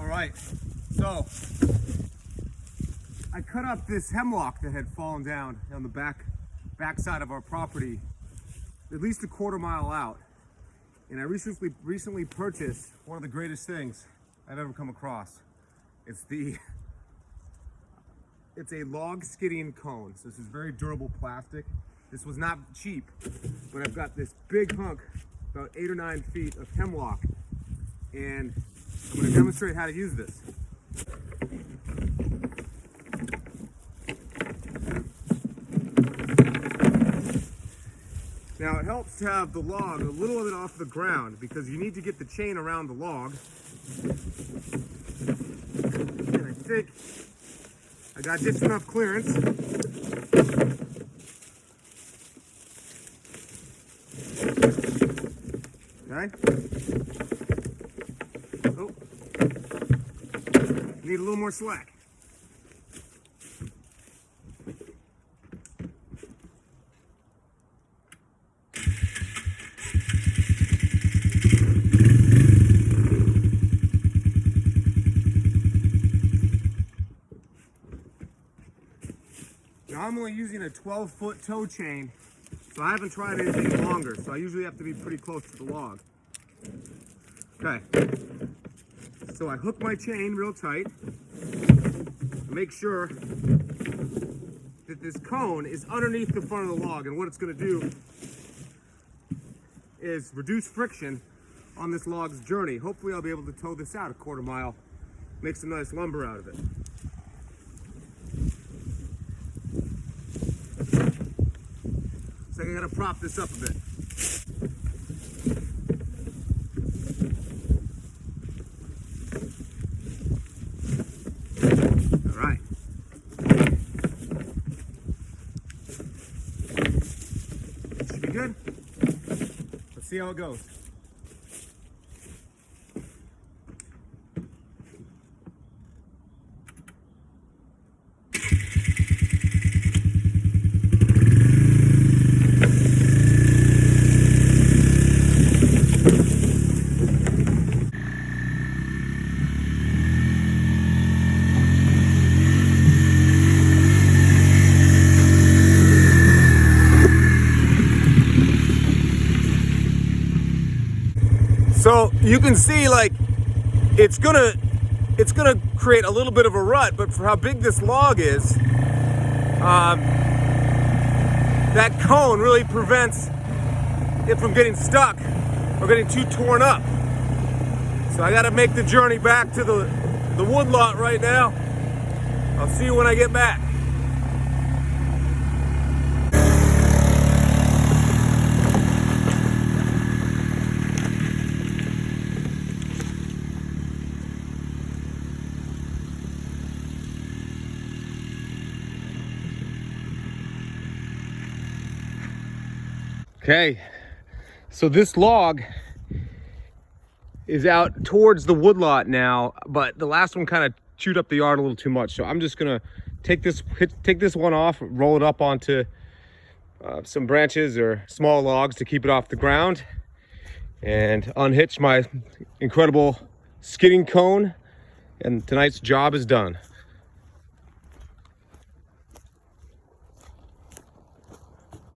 All right, so I cut up this hemlock that had fallen down on the back side of our property, at least a quarter mile out. And I recently purchased one of the greatest things I've ever come across. It's a log skidding cone. So this is very durable plastic. This was not cheap, but I've got this big hunk, about 8 or 9 feet of hemlock, and I'm going to demonstrate how to use this. Now it helps to have the log a little bit off the ground because you need to get the chain around the log. And I think I got just enough clearance. Okay. Oh. Need a little more slack. Now I'm only using a 12-foot tow chain, so I haven't tried anything longer, so I usually have to be pretty close to the log. Okay, so I hook my chain real tight, make sure that this cone is underneath the front of the log, and what it's going to do is reduce friction on this log's journey. Hopefully I'll be able to tow this out a quarter mile, make some nice lumber out of it. So I gotta prop this up a bit. All right. Should be good. Let's see how it goes. So you can see, like, it's gonna create a little bit of a rut, but for how big this log is, that cone really prevents it from getting stuck or getting too torn up. So I gotta make the journey back to the wood lot right now. I'll see you when I get back. Okay, so this log is out towards the woodlot now, but the last one kind of chewed up the yard a little too much. So I'm just gonna take this one off, roll it up onto some branches or small logs to keep it off the ground, and unhitch my incredible skidding cone, and tonight's job is done.